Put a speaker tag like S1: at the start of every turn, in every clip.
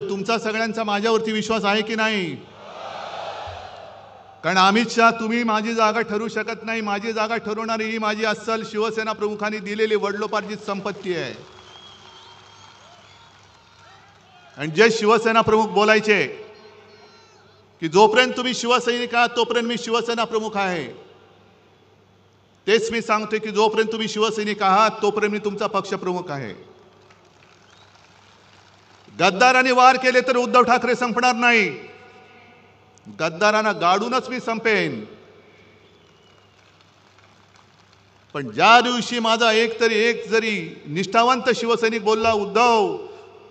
S1: तुमचा सगळ्यांचा माझ्यावरती विश्वास आहे की नाही? कारण अमित शाह तुम्ही माझी जागा ठरवू शकत नाही. माझी जागा ठरवणारी ही माझी अस्सल शिवसेना प्रमुखांनी दिलेली वडलोपार्जित संपत्ती आहे. आणि जे शिवसेना प्रमुख बोलायचे की जोपर्यंत तुम्ही शिवसैनिक आहात तोपर्यंत मी शिवसेना प्रमुख आहे, तेच मी सांगतोय की जोपर्यंत तुम्ही शिवसैनिक आहात तोपर्यंत मी तुमचा पक्ष प्रमुख आहे. गद्दारांनी वार केले तर उद्धव ठाकरे संपणार नाही. गद्दारांना गाडूनच मी संपेन. पण ज्या दिवशी माझा एक जरी निष्ठावंत शिवसैनिक बोलला, उद्धव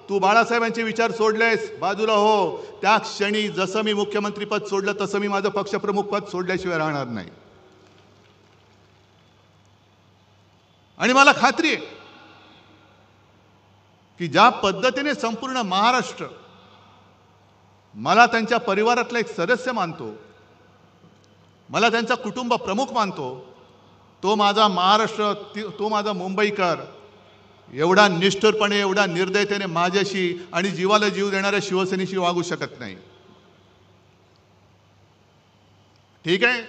S1: तू बाळासाहेबांचे विचार सोडलेस, बाजूला हो, त्या क्षणी जसं मी मुख्यमंत्री पद सोडलं तसं मी माझं पक्षप्रमुख पद सोडल्याशिवाय राहणार नाही. आणि मला खात्री आहे की ज्या पद्धतीने संपूर्ण महाराष्ट्र मला त्यांच्या परिवारातला एक सदस्य मानतो, मला त्यांचा कुटुंब प्रमुख मानतो, तो माझा महाराष्ट्र, तो माझा मुंबईकर एवढा निष्ठुरपणे, एवढा निर्दयतेने माझ्याशी आणि जीवाला जीव देणाऱ्या शिवसेनेशी वागू शकत नाही. ठीक आहे,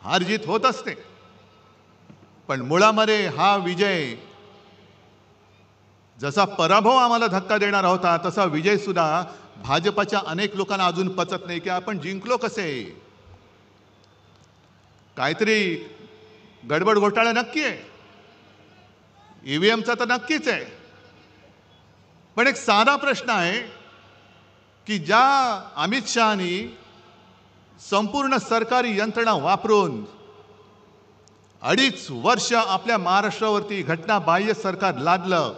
S1: हार जीत होत असते, पण मुळामध्ये हा विजय जसा पराभव आम्हाला धक्का देणार होता तसा विजय सुद्धा भाजपच्या अनेक लोकांना अजून पचत नाही की आपण जिंकलो कसे. काहीतरी गडबड घोटाळा नक्की आहे, ईव्हीएमचा तर नक्कीच आहे, पण एक साधा प्रश्न आहे की ज्या अमित शहानी संपूर्ण सरकारी यंत्रणा वापरून 2.5 वर्ष आपल्या महाराष्ट्रावरती घटनाबाह्य सरकार लादलं,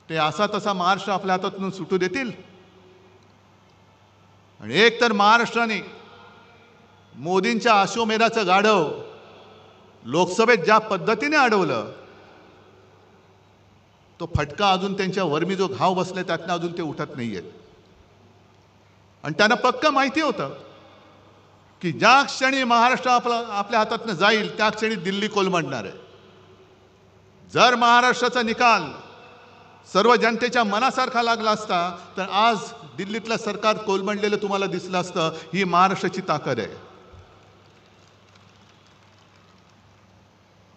S1: ते असा तसा महाराष्ट्र आपल्या हातातून सुटू देतील? आणि एक तर महाराष्ट्राने मोदींच्या अश्वमेधाचं गाढव लोकसभेत ज्या पद्धतीने अडवलं, तो फटका अजून त्यांच्या वर्मी जो घाव बसले त्यातनं अजून ते उठत नाहीयेत. आणि त्यांना पक्क माहिती होतं की ज्या क्षणी महाराष्ट्र आपल्या हातातनं जाईल त्या क्षणी दिल्ली कोलमडणार आहे. जर महाराष्ट्राचा निकाल सर्व जनतेच्या मनासारखा लागला असता तर आज दिल्लीतलं सरकार कोलमडलेलं तुम्हाला दिसलं असतं. ही महाराष्ट्राची ताकद आहे.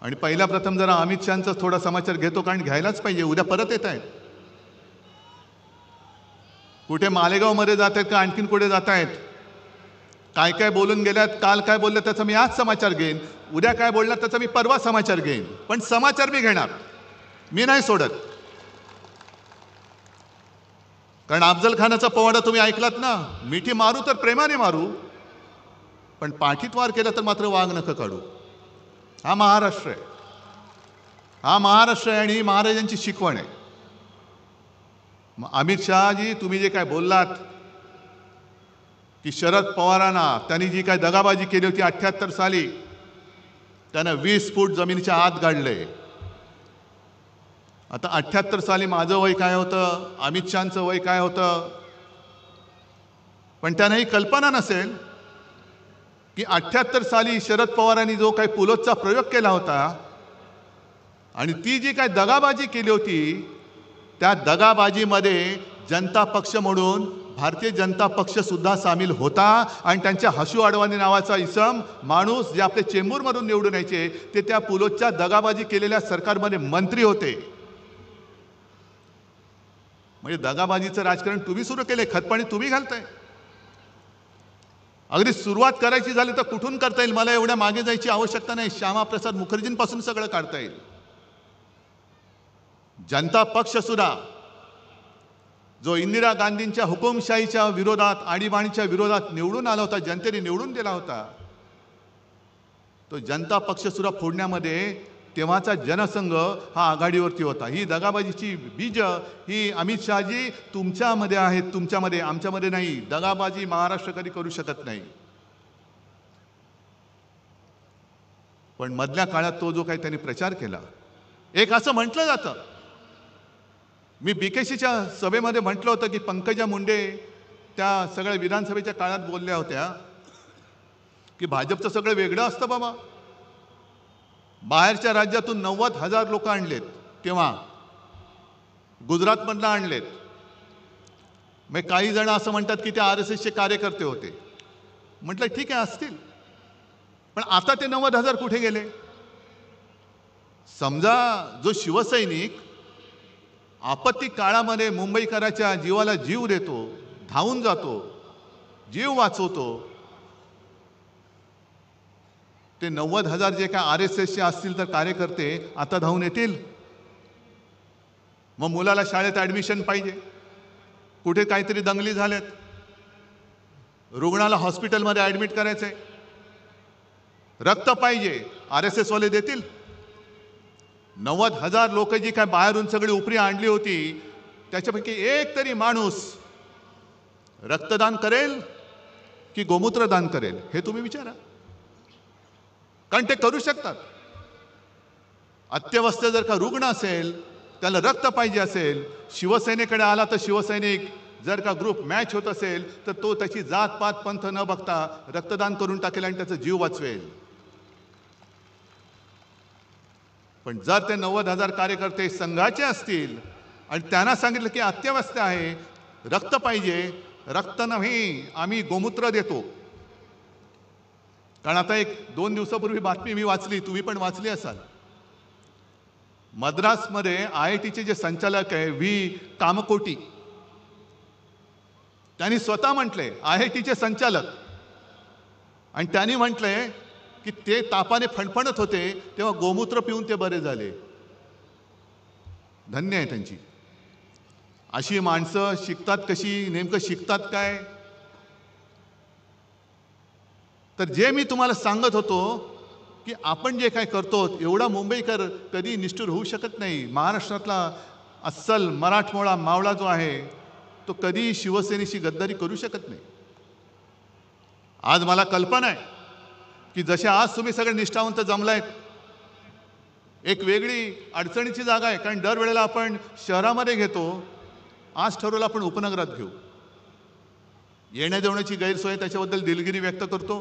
S1: आणि पहिला प्रथम जरा अमित शहांचा थोडा समाचार घेतो, कारण घ्यायलाच पाहिजे. उद्या परत येत आहेत, कुठे मालेगावमध्ये जात आहेत का आणखीन कुठे जात आहेत, काय काय बोलून गेल्यात, काल काय बोलले त्याचा मी आज समाचार घेईन, उद्या काय बोलणार त्याचा मी परवा समाचार घेईन. पण समाचार मी घेणार, मी नाही सोडत. कारण अफजल खानाचा पोवाडा तुम्ही ऐकलात ना, मिठी मारू तर प्रेमाने मारू, पण पाठीत वार केला तर मात्र वाघ नख काढू. हा महाराष्ट्र आहे, हा महाराष्ट्र आहे आणि ही महाराजांची शिकवण आहे. अमित शहाजी तुम्ही जे काय बोललात की शरद पवारांना त्यांनी जी काय दगाबाजी केली होती 78 साली, त्यानं 20 फूट जमिनीच्या आत गाडले. आता 78 साली माझं वय काय होतं, अमित शहांचं वय काय होतं, पण त्यांना ही कल्पना नसेल की 78 साली शरद पवारांनी जो काही पुलोदचा प्रयोग केला होता आणि ती जी काय दगाबाजी केली होती, त्या दगाबाजीमध्ये जनता पक्ष म्हणून भारतीय जनता पक्ष सुद्धा सामील होता. आणि त्यांच्या हसू अडवाणी नावाचा इसम माणूस जे आपले चेंबूरमधून निवडून यायचे ते त्या पुलोदच्या दगाबाजी केलेल्या सरकारमध्ये मंत्री होते. म्हणजे दगाबाजीचं राजकारण तुम्ही सुरू केले, खतपाणी तुम्ही घालताय. अगदी सुरुवात करायची झाली तर कुठून करता येईल, मला एवढ्या मागे जायची आवश्यकता नाही. श्यामाप्रसाद मुखर्जींपासून सगळं काढता येईल. जनता पक्ष सुद्धा जो इंदिरा गांधींच्या हुकुमशाहीच्या विरोधात, आणीबाणीच्या विरोधात निवडून आला होता, जनतेने निवडून दिला होता, तो जनता पक्ष सुद्धा फोडण्यामध्ये तेव्हाचा जनसंघ हा आघाडीवरती होता. ही दगाबाजीची बीज ही अमित शहाजी तुमच्यामध्ये आहेत, तुमच्यामध्ये, आमच्यामध्ये नाही. दगाबाजी महाराष्ट्र कधी करू शकत नाही. पण मधल्या काळात तो जो काही त्यांनी प्रचार केला, एक असं म्हटलं जातं, मी बीकेसीच्या सभेमध्ये म्हटलं होतं की पंकजा मुंडे त्या सगळ्या विधानसभेच्या काळात बोलल्या होत्या की भाजपचं सगळं वेगळं असतं बाबा. बाहेरच्या राज्यातून 90,000 लोक आणलेत, तेव्हा गुजरातमधनं आणलेत, मग काही जण असं म्हणतात की ते RSSचे कार्यकर्ते होते. म्हटलं ठीक आहे असतील, पण आता ते 90,000 कुठे गेले? समजा जो शिवसैनिक आपत्ती काळामध्ये मुंबईकराच्या जीवाला जीव देतो, धावून जातो, जीव वाचवतो, ते 90,000 जे काय RSSचे असतील तर कार्यकर्ते आता धावून येतील? मग मुलाला शाळेत ॲडमिशन पाहिजे, कुठे काहीतरी दंगली झाल्यात, रुग्णाला हॉस्पिटलमध्ये ॲडमिट करायचंय, रक्त पाहिजे, RSS वाले देतील? 90,000 लोक जी काय बाहेरून सगळी उपरी आणली होती, त्याच्यापैकी एक तरी माणूस रक्तदान करेल की गोमूत्रदान करेल हे तुम्ही विचारा. कारण ते करू शकतात. अत्यवस्थ जर का रुग्ण असेल, त्याला रक्त पाहिजे असेल, शिवसेनेकडे आला तर शिवसैनिक जर का ग्रुप मॅच होत असेल तर तो त्याची जात पात पंथ न बघता रक्तदान करून टाकेल आणि त्याचा जीव वाचवेल. पण जर ते 90,000 कार्यकर्ते संघाचे असतील आणि त्यांना सांगितलं की अत्यवस्थ आहे, रक्त पाहिजे, रक्त नाही आम्ही गोमूत्र देतो. कारण आता 1-2 दिवसापूर्वी बातमी मी वाचली, तुम्ही पण वाचली असाल. मद्रासमध्ये IITचे जे संचालक आहे व्ही कामकोटी, त्यांनी स्वतः म्हटले, IITचे संचालक, आणि त्यांनी म्हटलंय की ते तापाने फणफणत होते तेव्हा गोमूत्र पिऊन ते बरे झाले. धन्य आहे त्यांची. अशी माणसं शिकतात कशी, नेमकं शिकतात काय? तर जे मी तुम्हाला सांगत होतो की आपण जे काय करतो, एवढा मुंबईकर कधी निष्ठुर होऊ शकत नाही. महाराष्ट्रातला अस्सल मराठमोळा मावळा जो आहे तो कधी शिवसेनेशी गद्दारी करू शकत नाही. आज मला कल्पना आहे की जसे आज तुम्ही सगळे निष्ठावंत जमलायत, एक वेगळी अडचणीची जागा आहे. कारण दरवेळेला आपण शहरामध्ये घेतो, आज ठरवलं आपण उपनगरात घेऊ. येण्या जेवण्याची गैरसोय, त्याच्याबद्दल दिलगिरी व्यक्त करतो.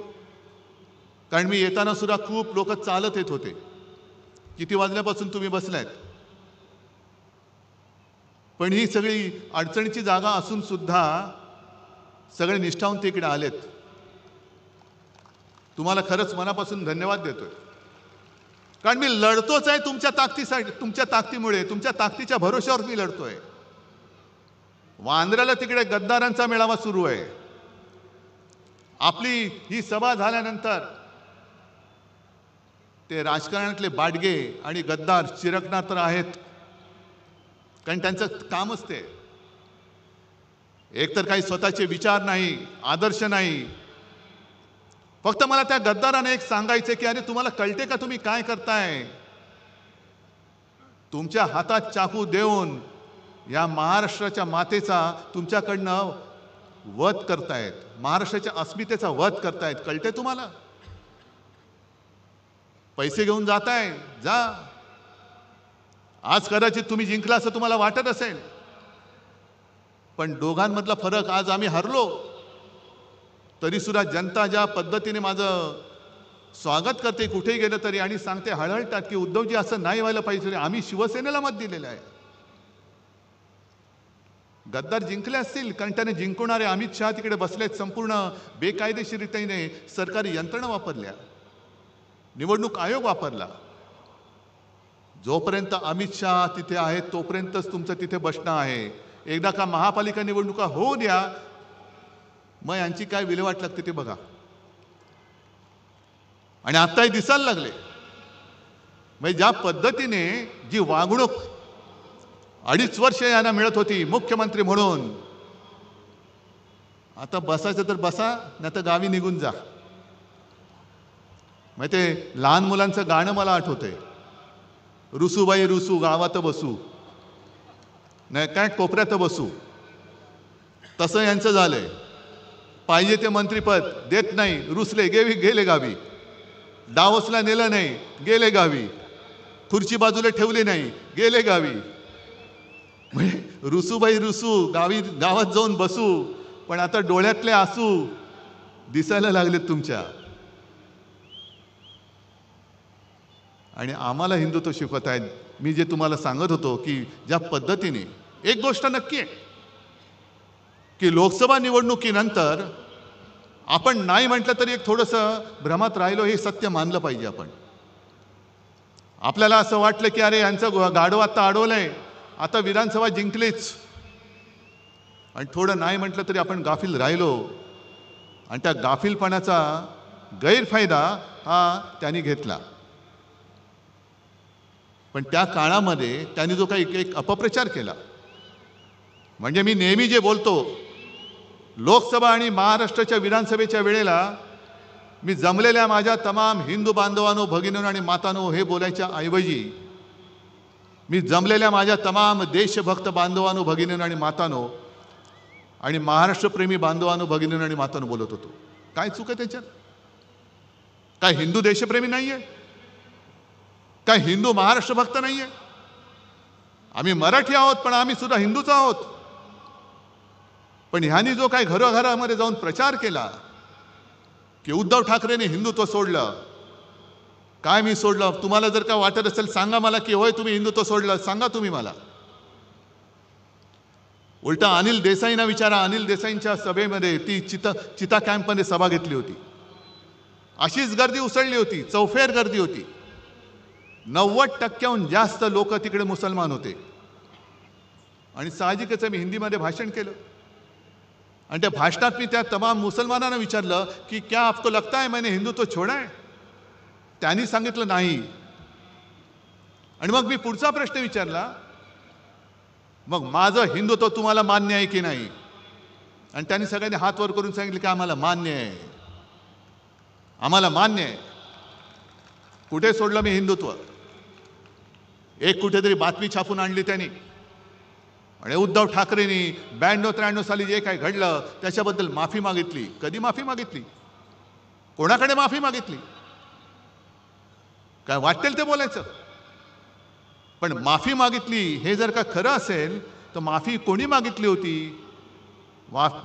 S1: कारण मी येताना सुद्धा खूप लोक चालत येत होते. किती वाजल्यापासून तुम्ही बसलायत? पण ही सगळी अडचणीची जागा असून सुद्धा सगळे निष्ठावंत इकडे आलेत. तुम्हाला खरंच मनापासून धन्यवाद देतोय. कारण मी लढतोच आहे तुमच्या ताकदीसाठी, तुमच्या ताकदीमुळे, तुमच्या ताकदीच्या भरोश्यावर मी लढतोय. वांद्र्याला तिकडे गद्दारांचा मेळावा सुरू आहे. आपली ही सभा झाल्यानंतर ते राजकारणातले बाडगे आणि गद्दार चिरकणार तर आहेत, कारण त्यांचं कामच ते. एकतर काही स्वतःचे विचार नाही, आदर्श नाही. फक्त मला त्या गद्दाराने एक सांगायचे की अरे तुम्हाला कळते का तुम्ही काय करताय? तुमच्या हातात चाकू देऊन या महाराष्ट्राच्या मातेचा तुमच्याकडनं वध करतायत, महाराष्ट्राच्या अस्मितेचा वध करतायत. कळते तुम्हाला? पैसे घेऊन जाताय, जा. आज कदाचित तुम्ही जिंकला असं तुम्हाला वाटत असेल, पण दोघांमधला फरक, आज आम्ही हरलो तरी सुद्धा जनता ज्या पद्धतीने माझं स्वागत करते कुठेही गेलं तरी, आणि सांगते हळहळतात की उद्धवजी असं नाही व्हायला पाहिजे, आम्ही शिवसेनेला मत दिलेलं आहे. गद्दार जिंकले असतील कारण त्याने जिंकवणारे अमित शहा तिकडे बसलेत, संपूर्ण बेकायदेशीररीतीने सरकारी यंत्रणा वापरल्या, निवडणूक आयोग वापरला. जोपर्यंत अमित शहा तिथे आहेत तोपर्यंतच तुमचं तिथे बसणं आहे. एकदा का महापालिका निवडणुका होऊ द्या, मग यांची काय विल्हेवाट लागते ते बघा. आणि आत्ताही दिसायला लागले. म्हणजे ज्या पद्धतीने जी वागणूक 2.5 वर्ष यांना मिळत होती मुख्यमंत्री म्हणून, आता बसायचं तर बसा, नाही तर गावी निघून जा. मग ते लहान मुलांचं गाणं मला आठवतंय, रुसूबाई रुसू गावात बसू, नाही काय कोपऱ्यात बसू. तसं यांचं झालंय. पाहिजे ते मंत्रीपद देत नाही, रुसले, गेले गावी. डावसला नेलं नाही, गेले गावी. खुर्ची बाजूला ठेवली नाही, गेले गावी. म्हणजे रुसूबाई रुसू, गावात जाऊन बसू. पण आता डोळ्यातले आसू दिसायला लागलेत तुमच्या. आणि आम्हाला हिंदुत्व शिकवत आहेत. मी जे तुम्हाला सांगत होतो की ज्या पद्धतीने, एक गोष्ट नक्की आहे, की लोकसभा निवडणुकीनंतर आपण नाही म्हटलं तरी एक थोडंसं भ्रमात राहिलो, हे सत्य मानलं पाहिजे आपण. आपल्याला असं वाटलं की अरे यांचं गाढव आता अडवलंय, आता विधानसभा जिंकलीच, आणि थोडं नाही म्हटलं तरी आपण गाफील राहिलो, आणि त्या गाफीलपणाचा गैरफायदा हा त्यांनी घेतला. पण त्या काळामध्ये त्यांनी जो काही एक अपप्रचार केला, म्हणजे मी नेहमी जे बोलतो, लोकसभा आणि महाराष्ट्राच्या विधानसभेच्या वेळेला मी जमलेल्या माझ्या तमाम हिंदू बांधवांनो, भगिनींनो आणि मातांनो हे बोलायच्या ऐवजी मी जमलेल्या माझ्या तमाम देशभक्त बांधवांनो, भगिनींनो आणि मातांनो आणि महाराष्ट्रप्रेमी बांधवांनो, भगिनींनो आणि मातांनो बोलत होतो. काय चूक आहे त्याच्यात? काय हिंदू देशप्रेमी नाहीये? काय हिंदू महाराष्ट्र भक्त नाहीये? आम्ही मराठी आहोत, पण आम्ही सुद्धा हिंदूच आहोत. पण ह्यांनी जो काही घरोघरामध्ये जाऊन प्रचार केला की उद्धव ठाकरेंनी हिंदुत्व सोडलं, काय मी सोडलं? तुम्हाला जर का वाटत असेल सांगा मला की होय तुम्ही हिंदुत्व सोडलं, सांगा तुम्ही मला. उलटा अनिल देसाईंना विचारा, अनिल देसाईंच्या सभेमध्ये ती चिता कॅम्पमध्ये सभा घेतली होती, अशीच गर्दी उसळली होती, चौफेर गर्दी होती. 90% जास्त लोक तिकडे मुसलमान होते. आणि साहजिकच मी हिंदीमध्ये भाषण केलं, आणि त्या भाषणात मी त्या तमाम मुसलमानांना विचारलं की क्या आपको लगता है मैंने हिंदुत्व छोड़ा है? त्यांनी सांगितलं नाही. आणि मग मी पुढचा प्रश्न विचारला, मग माझं हिंदुत्व तुम्हाला मान्य आहे की नाही? आणि त्यांनी सगळ्यांनी हात वर करून सांगितलं की आम्हाला मान्य आहे, आम्हाला मान्य आहे. कुठे सोडलं मी हिंदुत्व? एक कुठेतरी बातमी छापून आणली त्यांनी, आणि उद्धव ठाकरेंनी 92-93 साली जे काही घडलं त्याच्याबद्दल माफी मागितली. कधी माफी मागितली? कोणाकडे माफी मागितली? काय वाटेल ते बोलायचं. पण माफी मागितली हे जर का खरं असेल तर माफी कोणी मागितली होती?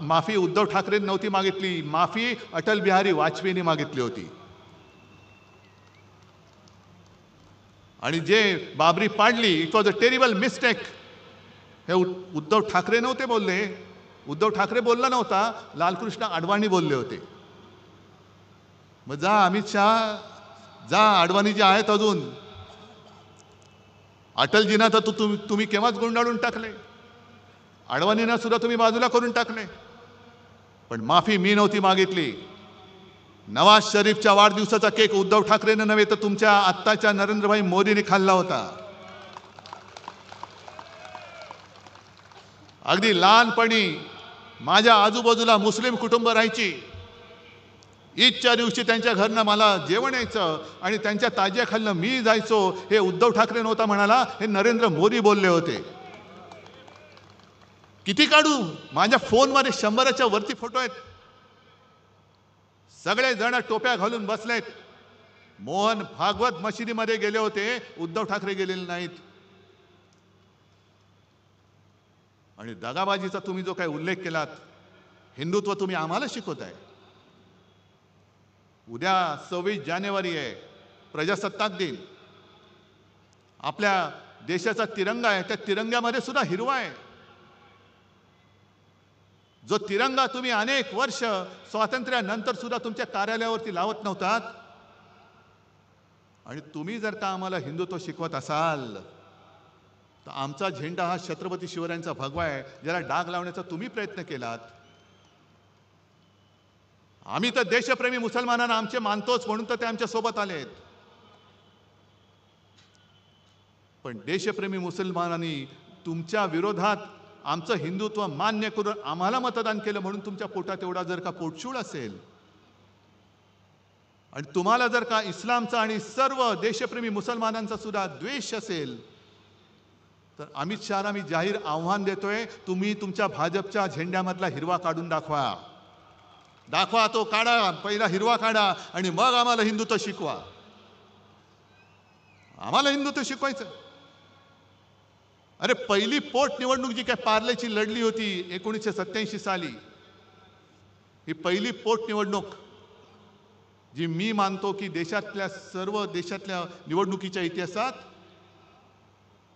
S1: माफी उद्धव ठाकरेंनी नव्हती मागितली, माफी अटल बिहारी वाजपेयींनी मागितली होती. आणि जे बाबरी पाडली, it was a terrible mistake, हे उद्धव ठाकरे नव्हते बोलले. उद्धव ठाकरे बोलला नव्हता, लालकृष्ण अडवाणी बोलले होते. मग जा अमित शहा, जा अडवाणी जे आहेत अजून, अटलजींना तर तुम्ही केव्हाच गुंडाळून टाकले, अडवाणींना सुद्धा तुम्ही बाजूला करून टाकले. पण माफी मी नव्हती मागितली. नवाज शरीफच्या वाढदिवसाचा केक उद्धव ठाकरेंना नव्हे तर तुमच्या आत्ताच्या नरेंद्रभाई मोदींनी खाल्ला होता. अगदी लहानपणी माझ्या आजूबाजूला मुस्लिम कुटुंब राहायची. ईदच्या दिवशी त्यांच्या घरनं मला जेवण यायचं आणि त्यांच्या ताज्याखालनं मी जायचो. हे उद्धव ठाकरे नव्हता म्हणाला, हे नरेंद्र मोदी बोलले होते. किती काढू? माझ्या फोनमध्ये 100च्या वरती फोटो आहेत. सगळे जण टोप्या घालून बसलेत. मोहन भागवत मशिदीमध्ये गेले होते, उद्धव ठाकरे गेलेले नाहीत. आणि दगाबाजीचा तुम्ही जो काही उल्लेख केलात, हिंदुत्व तुम्ही आम्हाला शिकवताय. उद्या 26 जानेवारी आहे, प्रजासत्ताक दिन. आपल्या देशाचा तिरंगा आहे, त्या तिरंग्यामध्ये सुद्धा हिरवा आहे. जो तिरंगा तुम्ही अनेक वर्ष स्वातंत्र्यानंतर सुद्धा तुमच्या कार्यालयावरती लावत नव्हतात, आणि तुम्ही जर का आम्हाला हिंदुत्व शिकवत असाल तर आमचा झेंडा हा छत्रपती शिवरायांचा भगवा आहे, ज्याला डाग लावण्याचा तुम्ही प्रयत्न केलात. आम्ही तर देशप्रेमी मुसलमानांना आमचे मानतोच म्हणून तर ते आमच्या सोबत आलेत. पण देशप्रेमी मुसलमानांनी तुमच्या विरोधात आमचं हिंदुत्व मान्य करून आम्हाला मतदान केलं म्हणून तुमच्या पोटात एवढा जर का पोटशूळ असेल, आणि तुम्हाला जर का इस्लामचा आणि सर्व देशप्रेमी मुसलमानांचा सुद्धा द्वेष असेल, तर अमित शहाला मी जाहीर आव्हान देतोय, तुम्ही तुमच्या भाजपच्या झेंड्यामधला हिरवा काढून दाखवा. दाखवा, तो काढा, पहिला हिरवा काढा, आणि मग आम्हाला हिंदुत्व शिकवा. आम्हाला हिंदुत्व शिकवायचं. अरे पहिली पोट निवडणूक जी काय पार्लेची लढली होती 1987 साली, ही पहिली पोट निवडणूक जी मी मानतो की देशातल्या सर्व देशातल्या निवडणुकीच्या इतिहासात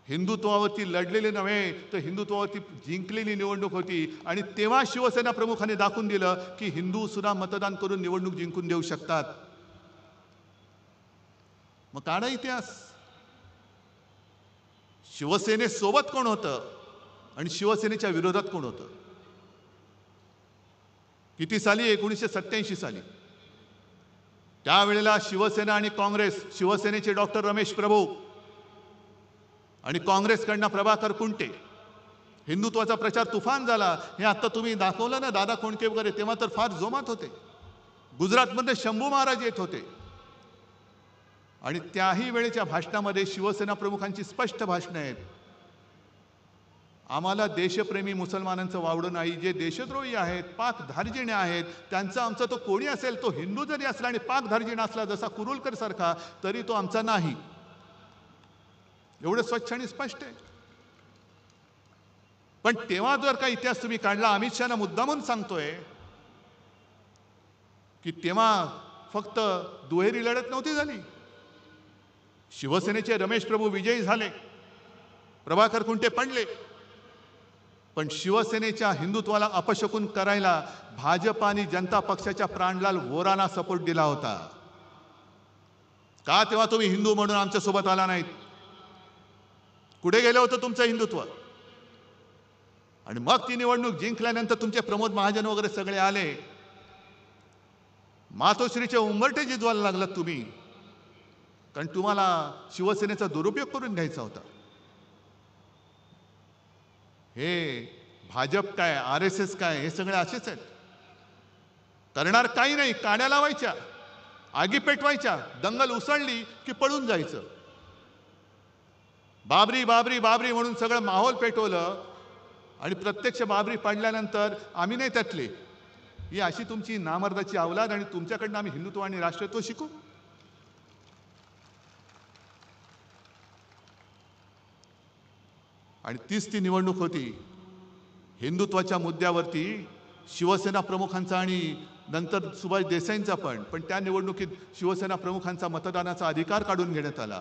S1: हिंदुत्वावरती लढलेले नव्हे तर हिंदुत्वावरती जिंकलेली निवडणूक होती आणि तेव्हा शिवसेना प्रमुखांनी दाखवून दिलं की हिंदू सुद्धा मतदान करून निवडणूक जिंकून देऊ शकतात. मग काढा इतिहास. शिवसेनेसोबत कोण होतं आणि शिवसेनेच्या विरोधात कोण होतं? किती साली? 1987 साली. त्यावेळेला शिवसेना आणि काँग्रेस, शिवसेनेचे डॉक्टर रमेश प्रभू आणि काँग्रेसकडनं प्रभाकर कुंटे, हिंदुत्वाचा प्रचार तुफान झाला. हे आता तुम्ही दाखवलं ना, दादा कोंडके वगैरे, तेव्हा तर फार जोमात होते. गुजरातमध्ये शंभू महाराज येत होते आणि त्याही वेळेच्या भाषणामध्ये शिवसेना प्रमुखांची स्पष्ट भाषणं आहेत. आम्हाला देशप्रेमी मुसलमानांचं वावडं नाही. जे देशद्रोही आहेत, पाकधार्जिणे आहेत, त्यांचा आमचा तो कोणी असेल, तो हिंदू जरी असला आणि पाकधार्जिण असला, जसा कुरुलकर सारखा, तरी तो आमचा नाही. एवढं स्वच्छ आणि स्पष्ट आहे. पण तेव्हा जर का इतिहास तुम्ही काढला, अमित शहाना मुद्दामून सांगतोय की तेव्हा फक्त दुहेरी लढत नव्हती झाली. शिवसेनेचे रमेश प्रभू विजयी झाले, प्रभाकर कुंटे पडले, पण शिवसेनेच्या हिंदुत्वाला अपशकुन करायला भाजप आणि जनता पक्षाच्या प्राणलाल वोरांना सपोर्ट दिला होता. का तेव्हा तुम्ही हिंदू म्हणून आमच्या सोबत आला नाहीत? कुठे गेलं होतं तुमचं हिंदुत्व? आणि मग ती निवडणूक जिंकल्यानंतर तुमचे प्रमोद महाजन वगैरे सगळे आले, मातोश्रीचे उंबरठे जिजवायला लागलात तुम्ही, कारण तुम्हाला शिवसेनेचा दुरुपयोग करून घ्यायचा होता. हे भाजप काय, RSS काय, हे सगळे असेच आहेत. करणार काही नाही, काड्या लावायच्या, आगी पेटवायच्या, दंगल उसळली की पळून जायचं. बाबरी बाबरी बाबरी म्हणून सगळं माहोल पेटवलं आणि प्रत्यक्ष बाबरी पडल्यानंतर आम्ही नाही त्यातले. ही अशी तुमची नामर्दाची अवलाद आणि तुमच्याकडनं आम्ही हिंदुत्व आणि राष्ट्रत्व शिकू? आणि तीच ती निवडणूक होती. हिंदुत्वाच्या मुद्द्यावरती शिवसेना प्रमुखांचा आणि नंतर सुभाष देसाईंचा पण त्या निवडणुकीत शिवसेना प्रमुखांचा मतदानाचा अधिकार काढून घेण्यात आला.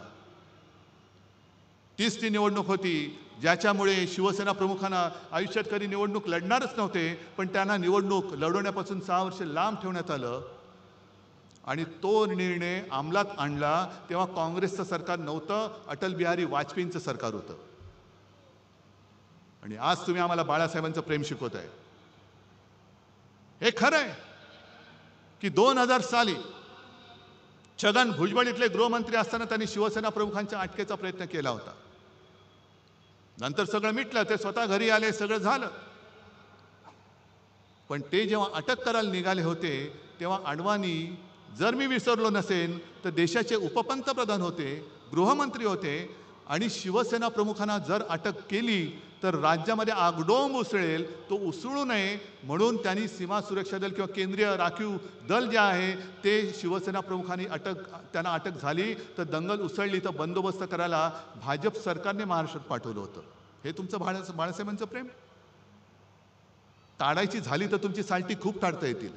S1: तीच ती निवडणूक होती ज्याच्यामुळे शिवसेना प्रमुखांना आयुष्यात कधी निवडणूक लढणारच नव्हते, पण त्यांना निवडणूक लढवण्यापासून 6 वर्ष लांब ठेवण्यात आलं आणि तो निर्णय अंमलात आणला तेव्हा काँग्रेसचं सरकार नव्हतं, अटल बिहारी वाजपेयींचं सरकार होतं. आणि आज तुम्ही आम्हाला बाळासाहेबांचं प्रेम शिकवताय. हे खरं आहे की 2000 साली छगन भुजबळ इथले गृहमंत्री असताना त्यांनी शिवसेना प्रमुखांच्या अटकेचा प्रयत्न केला होता. नंतर सगळं मिटलं, ते स्वतः घरी आले, सगळं झालं. पण ते जेव्हा अटक करायला निघाले होते तेव्हा अडवाणी, जर मी विसरलो नसेन तर देशाचे उपपंतप्रधान होते, गृहमंत्री होते आणि शिवसेना प्रमुखांना जर अटक केली तर राज्यामध्ये आगडोंब उसळेल, तो उसळू नये म्हणून त्यांनी सीमा सुरक्षा दल किंवा केंद्रीय राखीव दल जे आहे ते शिवसेना प्रमुखांनी त्यांना अटक झाली तर दंगल उसळली तर बंदोबस्त करायला भाजप सरकारने महाराष्ट्रात पाठवलं होतं. हे तुमचं बाळासाहेबांचं प्रेम? ताडायची झाली तर तुमची साल्टी खूप ताडता येतील.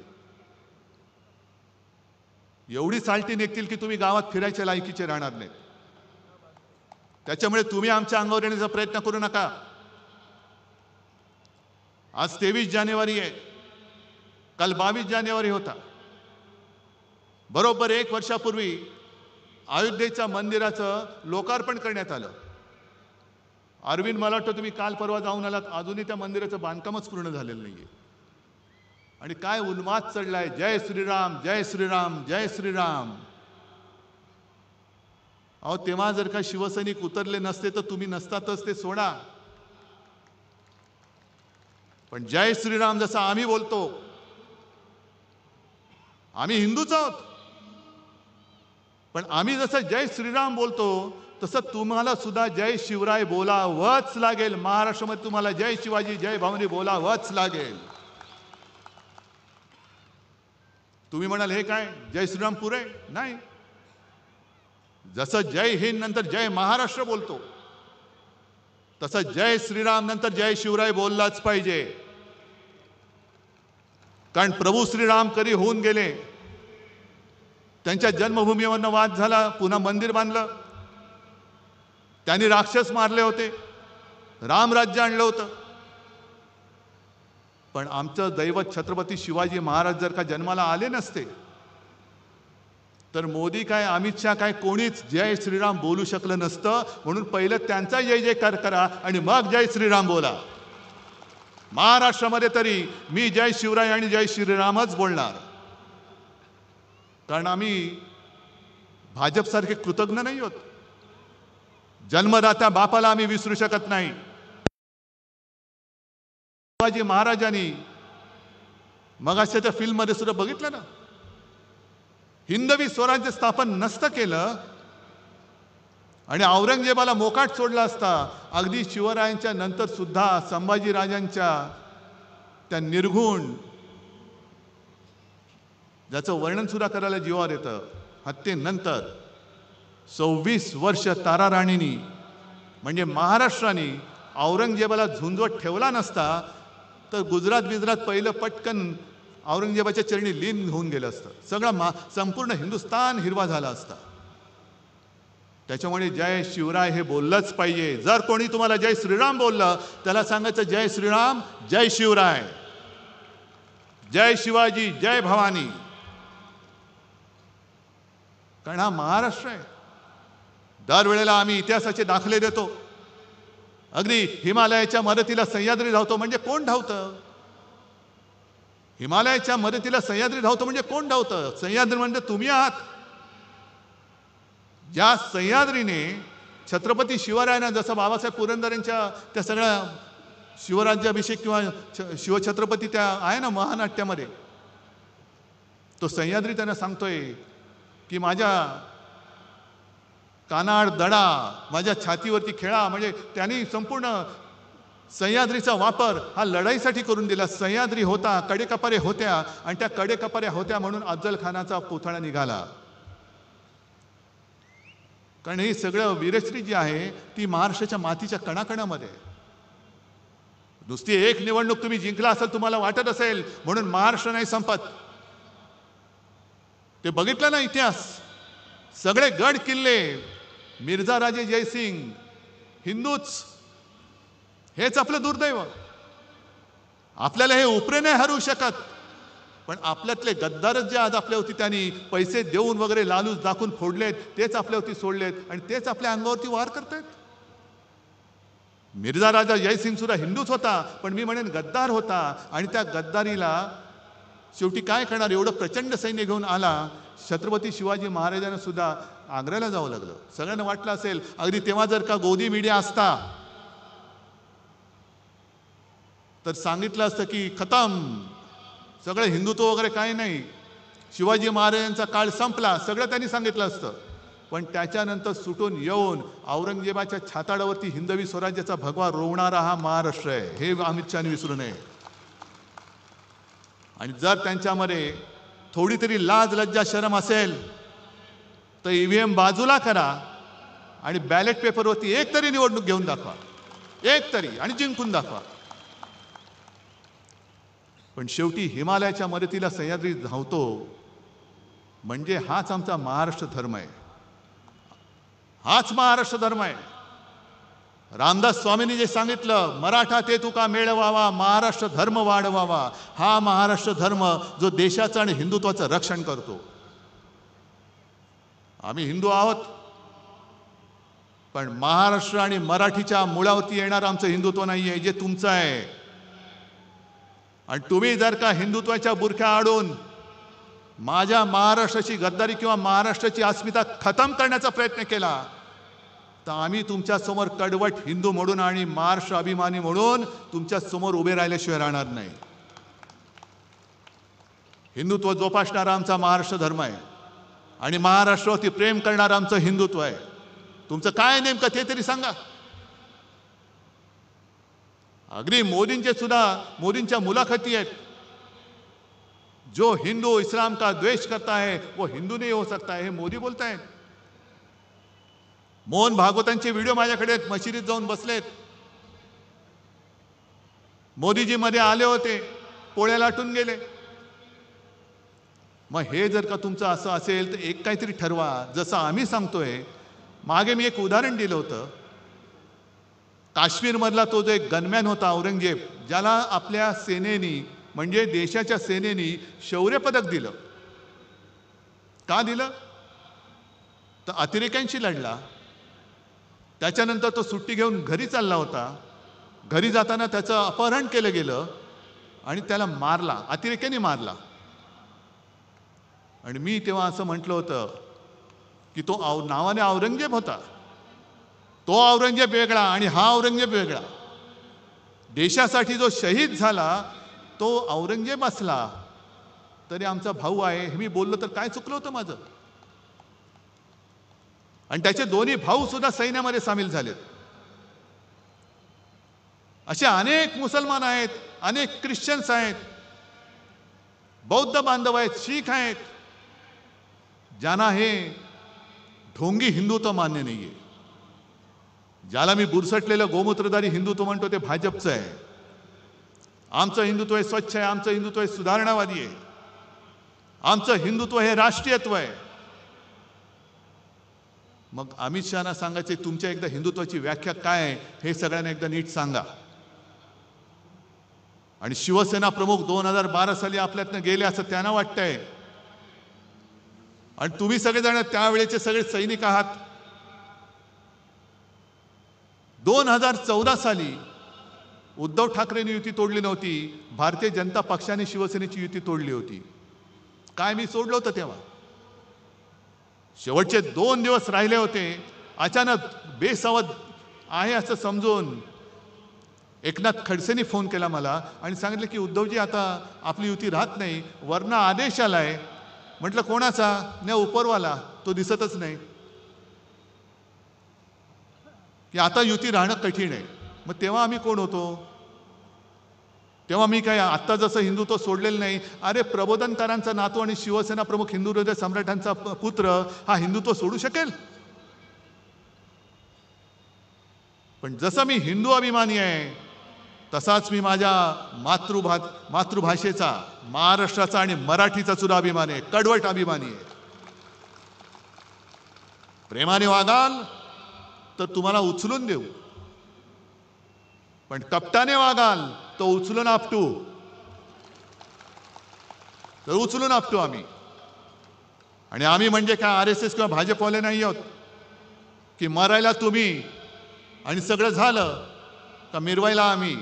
S1: एवढी साल्टी निघतील की तुम्ही गावात फिरायच्या लायकीचे राहणार नाहीत. त्याच्यामुळे तुम्ही आमच्या अंगावर येण्याचा प्रयत्न करू नका. आज 23 जानेवारी आहे, काल 22 जानेवारी होता. बरोबर 1 वर्षापूर्वी अयोध्येच्या मंदिराचं लोकार्पण करण्यात आलं. अरविंद, मला वाटतं तुम्ही काल परवा जाऊन आलात, अजूनही त्या मंदिराचं बांधकामच पूर्ण झालेलं नाहीये. आणि काय उन्माद चढलाय, जय श्रीराम जय श्रीराम जय श्रीराम. अहो, तेव्हा जर का शिवसैनिक उतरले नसते तर तुम्ही नसतातच, ते सोडा. पण जय श्रीराम जसं आम्ही बोलतो, आम्ही हिंदूच आहोत, पण आम्ही जसं जय श्रीराम बोलतो तसं तुम्हाला सुद्धा जय शिवराय बोलावंच लागेल. महाराष्ट्रामध्ये तुम्हाला जय शिवाजी जय भवानी बोलावंच लागेल. तुम्ही म्हणाल हे काय जय श्रीराम पुरे? नाही. जसं जय हिंद नंतर जय महाराष्ट्र बोलतो तसं जय श्रीराम नंतर जय शिवराय बोललाच पाहिजे. कारण प्रभू श्रीराम कधी होऊन गेले, त्यांच्या जन्मभूमीवरनं वाद झाला, पुन्हा मंदिर बांधलं. त्यांनी राक्षस मारले होते, रामराज्य आणलं होतं. पण आमचं दैवत छत्रपती शिवाजी महाराज जर का जन्माला आले नसते तर मोदी काय, अमित शहा काय, कोणीच जय श्रीराम बोलू शकलं नसतं. म्हणून पहिलं त्यांचा जय जयकार करा आणि मग जय श्रीराम बोला. महाराष्ट्रामध्ये तरी मी जय शिवराय आणि जय श्रीरामच बोलणार, कारण आम्ही भाजपसारखे कृतज्ञ नाही आहोत. जन्मदात्या बापाला आम्ही विसरू शकत नाही. शिवाजी महाराजांनी मगाशी त्या फिल्ममध्ये सुद्धा बघितलं ना, हिंदवी स्वराज्य स्थापन नसतं केलं आणि औरंगजेबाला मोकाट सोडला असता. अगदी शिवरायांच्या नंतर सुद्धा संभाजीराजांच्या त्या निर्घुण, ज्याचं वर्णन सुद्धा करायला जीवावर येतं, हत्येनंतर 26 वर्ष ताराराणींनी म्हणजे महाराष्ट्राने औरंगजेबाला झुंजवत ठेवला नसता तर गुजरात पहिलं पटकन औरंगजेबाच्या चरणी लीन होऊन गेलं असतं. सगळं संपूर्ण हिंदुस्थान हिरवा झाला असता. त्याच्यामुळे जय शिवराय हे बोललंच पाहिजे. जर कोणी तुम्हाला जय श्रीराम बोललं त्याला सांगायचं जय श्रीराम, जय शिवराय, जय शिवाजी, जय भवानी. कारण हा महाराष्ट्र आहे. दरवेळेला आम्ही इतिहासाचे दाखले देतो. अगदी हिमालयाच्या मदतीला सह्याद्री धावतो म्हणजे कोण धावतं? हिमालयाच्या मदतीला सह्याद्री धावतो म्हणजे कोण धावतं? सह्याद्री म्हणजे तुम्ही आहात. ज्या सह्याद्रीने छत्रपती शिवरायांना, जसं बाबासाहेब पुरंदरेंच्या त्या सगळ्या शिवराज्याभिषेक किंवा शिवछत्रपती त्या आहे ना महानाट्यामध्ये, तो सह्याद्री त्यांना सांगतोय की माझ्या कानाड दडा, माझ्या छातीवरती खेळा. म्हणजे त्यांनी संपूर्ण सह्याद्रीचा वापर हा लढाईसाठी करून दिला. सह्याद्री होता, कडेकपारे होत्या आणि त्या कडेकपाऱ्या होत्या म्हणून अफजल खानाचा पुतळा निघाला. कारण ही सगळं वीरश्री जी आहे ती महाराष्ट्राच्या मातीच्या कणाकणामध्ये. नुसती एक निवडणूक तुम्ही जिंकला असेल तुम्हाला वाटत असेल म्हणून महाराष्ट्र नाही संपत. ते बघितलं ना इतिहास, सगळे गड किल्ले, मिर्झा राजे जयसिंग, हिंदूच, हेच आपलं दुर्दैव. आपल्याला हे उपरे नाही हरू शकत, पण आपल्यातले गद्दारच जे आज आपल्यावरती त्यांनी पैसे देऊन वगैरे लालूच दाखवून फोडलेत, तेच आपल्यावरती सोडलेत आणि तेच आपल्या अंगावरती वार करतायत. मिर्झा राजा जयसिंग सुद्धा हिंदूच होता, पण मी म्हणेन गद्दार होता. आणि त्या गद्दारीला शेवटी काय करणार, एवढं प्रचंड सैन्य घेऊन आला. छत्रपती शिवाजी महाराजांना सुद्धा आग्र्याला जावं लागलं. सगळ्यांना वाटलं असेल अगदी तेव्हा जर का गोदी मीडिया असता तर सांगितलं असतं की खतम, सगळं हिंदुत्व वगैरे काही नाही, शिवाजी महाराजांचा काळ संपला, सगळं त्यांनी सांगितलं असतं. पण त्याच्यानंतर सुटून येऊन औरंगजेबाच्या छाताडावरती हिंदवी स्वराज्याचा भगवा रोवणारा हा महाराष्ट्र आहे, हे अमित शहाने विसरू नये. आणि जर त्यांच्यामध्ये थोडी तरी लाज लज्जा शरम असेल तर ईव्हीएम बाजूला करा आणि बॅलेट पेपरवरती एक तरी निवडणूक घेऊन दाखवा, एक तरी, आणि जिंकून दाखवा. पण शेवटी हिमालयाच्या मदतीला सह्याद्री धावतो म्हणजे हाच आमचा महाराष्ट्र धर्म आहे, हाच महाराष्ट्र धर्म आहे. रामदास स्वामींनी जे सांगितलं, मराठा ते तुका मेळवावा, महाराष्ट्र धर्म वाढवावा, हा महाराष्ट्र धर्म जो देशाचं आणि हिंदुत्वाचं रक्षण करतो. आम्ही हिंदू आहोत, पण महाराष्ट्र आणि मराठीच्या मुळावरती येणार आमचं हिंदुत्व नाही आहे, जे तुमचं आहे. आणि तुम्ही जर का हिंदुत्वाच्या बुरख्या आडून माझ्या महाराष्ट्राची गद्दारी किंवा महाराष्ट्राची अस्मिता खतम करण्याचा प्रयत्न केला तर आम्ही तुमच्या समोर कडवट हिंदू म्हणून आणि महाराष्ट्र अभिमानी म्हणून तुमच्या समोर उभे राहिल्याशिवाय राहणार नाही. हिंदुत्व जोपासणारा आमचा महाराष्ट्र धर्म आहे आणि महाराष्ट्रावरती प्रेम करणारं आमचं हिंदुत्व आहे. तुमचं काय नेमकं ते तरी सांगा. अगदी मोदींच्या मुलाखती आहेत, जो हिंदू इस्लाम का द्वेष करता है वो हिंदू नहीं हो सकता है, हे मोदी बोलतायत. मोहन भागवतांचे व्हिडिओ माझ्याकडे मशिदीत जाऊन बसलेत. मोदीजी मध्ये आले होते, पोळ्या लाटून गेले. मग हे जर का तुमचं असं असेल तर एक काहीतरी ठरवा, जसं आम्ही सांगतोय. मागे मी एक उदाहरण दिलं होतं काश्मीरमधला तो जो एक गनमॅन होता औरंगजेब, ज्याला आपल्या सेनेनी म्हणजे देशाच्या सेनेनी शौर्य पदक दिलं. का दिलं? तर अतिरेक्यांशी लढला. त्याच्यानंतर तो सुट्टी घेऊन घरी चालला होता. घरी जाताना त्याचं अपहरण केलं गेलं आणि त्याला मारला, अतिरेक्यांनी मारला. आणि मी तेव्हा असं म्हटलं होतं की तो नावाने औरंगजेब होता, तो औरंगजेब वेगळा आणि हा औरंगजेब वेगळा. देशासाठी जो शहीद झाला तो औरंगजेब असला तरी आमचा भाऊ आहे हे मी बोललो तर काय चुकलं होतं माझं? आणि त्याचे दोन्ही भाऊ सुद्धा सैन्यामध्ये सामील झालेत. असे अनेक मुसलमान आहेत, अनेक ख्रिश्चन्स आहेत, बौद्ध बांधव आहेत, शीख आहेत, ज्यांना हे ढोंगी हिंदुत्व मान्य नाहीये. ज्याला मी बुरसटलेलं गोमूत्रधारी हिंदुत्व म्हणतो ते भाजपचं आहे. आमचं हिंदुत्व हे स्वच्छ आहे, आमचं हिंदुत्व हे सुधारणावादी आहे, आमचं हिंदुत्व हे राष्ट्रीयत्व आहे. मग अमित शहाना सांगायचे तुमच्या एकदा हिंदुत्वाची व्याख्या काय आहे हे सगळ्यांना एकदा नीट सांगा. आणि शिवसेना प्रमुख 2012 साली आपल्यातनं गेले असं त्यांना वाटतंय. आणि तुम्ही सगळेजण त्यावेळेचे सगळे सैनिक आहात. 2014 साली उद्धव ठाकरेंनी युती तोडली नव्हती, भारतीय जनता पक्षाने शिवसेनेची युती तोडली होती. काय मी सोडलं होतं तेव्हा? शेवटचे 2 दिवस राहिले होते. अचानक बेसावध आहे असं समजून एकनाथ खडसेंनी फोन केला मला आणि सांगितलं की उद्धवजी आता आपली युती राहत नाही, वरनं आदेश आलाय. म्हटलं कोणाचा? नाही उपरवाला, तो दिसतच नाही, की आता युती राहणं कठीण आहे. मग तेव्हा आम्ही कोण होतो? तेव्हा मी काय आत्ता जसं हिंदुत्व सोडलेलं नाही. अरे प्रबोधनकारांचा नातू आणि शिवसेना प्रमुख हिंदू हृदय सम्राटांचा पुत्र हा हिंदुत्व सोडू शकेल? पण जसं मी हिंदू अभिमानी आहे तसाच मी माझ्या मातृभाषेचा, महाराष्ट्राचा आणि मराठीचा सुद्धा अभिमान आहे, कडवट अभिमानी आहे. प्रेमाने वागाल तर तुम्हाला उचलून देऊ, पण कपटाने वागाल तो उचलून आपटू, तर उचलून आपटू आम्ही. आणि आम्ही म्हणजे काय RSS किंवा भाजपवाले नाही आहोत की मरायला तुम्ही आणि सगळं झालं का मिरवायला आम्ही.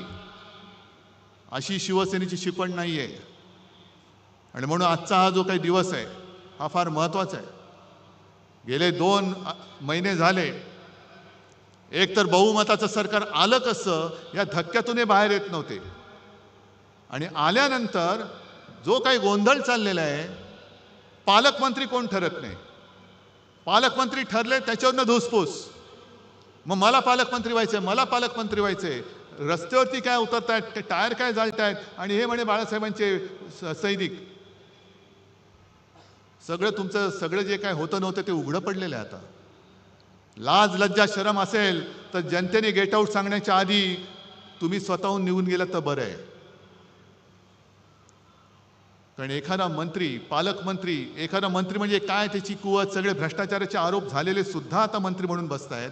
S1: अशी शिवसेनेची शिकवण नाही आहे. आणि म्हणून आजचा हा जो काही दिवस आहे हा फार महत्त्वाचा आहे. गेले 2 महिने झाले एक तर बहुमताचं सरकार आलं कसं या धक्क्यातून बाहेर येत नव्हते. आणि आल्यानंतर जो काही गोंधळ चाललेला आहे, पालकमंत्री कोण ठरत नाही. पालकमंत्री ठरले त्याच्यावरनं धुसफूस. मग मला पालकमंत्री व्हायचंय, मला पालकमंत्री व्हायचंय. रस्त्यावरती काय उतरतायत, टायर काय जाळतायत आणि हे म्हणे बाळासाहेबांचे सैनिक. सगळं तुमचं सगळं जे काय होतं नव्हतं ते उघडं पडलेलं आहे आता. लाज लज्जा शरम असेल तर जनतेने गेट आउट सांगण्याच्या आधी तुम्ही स्वतःहून निघून गेलं तर बरं आहे. कारण एखादा मंत्री, पालकमंत्री, एखादा मंत्री म्हणजे काय त्याची कुवत, सगळे भ्रष्टाचाराचे आरोप झालेले सुद्धा आता मंत्री म्हणून बसतायत.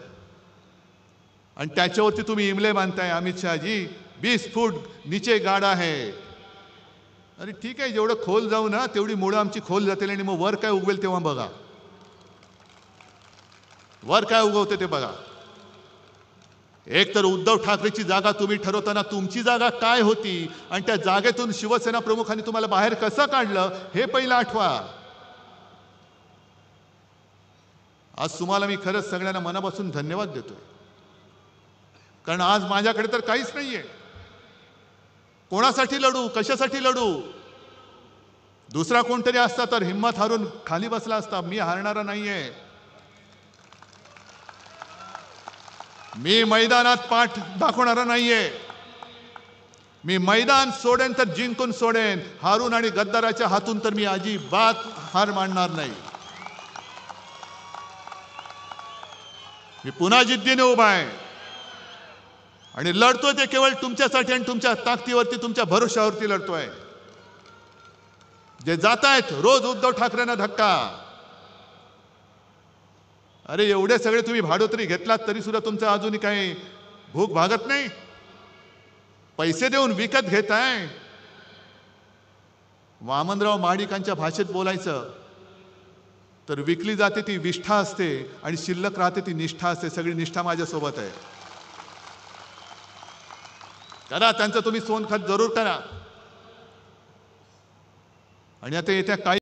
S1: आणि त्याच्यावरती तुम्ही इमले बांधताय अमित शहाजी 20 फूट नीचे गाडा है. अरे ठीक आहे, जेवढं खोल जाऊ ना तेवढी मुळं आमची खोल जातील आणि मग वर काय उगवेल तेव्हा बघा, वर काय उगवते ते बघा. एक तर उद्धव ठाकरेची जागा तुम्ही ठरवताना तुमची जागा काय होती आणि त्या जागेतून शिवसेना प्रमुखांनी तुम्हाला बाहेर कसं काढलं हे पहिलं आठवा. आज तुम्हाला मी खरंच सगळ्यांना मनापासून धन्यवाद देतोय. कारण आज माझ्याकडे तर काहीच नाहीये. कोणासाठी लढू, कशासाठी लढू? दुसरा कोणतरी असता तर हिम्मत हारून खाली बसला असता. मी हारणारा नाहीये. मी मैदानात पाठ दाखवणारा नाहीये. मी मैदान सोडेन तर जिंकून सोडेन. हारून आणि गद्दाराच्या हातून तर मी अजिबात हार मानणार नाही. मी पुन्हा जिद्दीने उभा आहे आणि लढतोय ते केवळ तुमच्यासाठी आणि तुमच्या ताकदीवरती, तुमच्या भरोशावरती लढतोय. जे जात आहेत रोज उद्धव ठाकरेंना धक्का. अरे एवढे सगळे तुम्ही भाडोत्री घेतलात तरी सुद्धा तुमचं अजूनही काही भूक भागत नाही, पैसे देऊन विकत घेताय. वामनराव महाडिकांच्या भाषेत बोलायचं तर विकली जाते ती विष्ठा असते आणि शिल्लक राहते ती निष्ठा असते. सगळी निष्ठा माझ्यासोबत आहे. करा त्यांचं तुम्ही सोनखत जरूर करा. आणि आता येत्या काही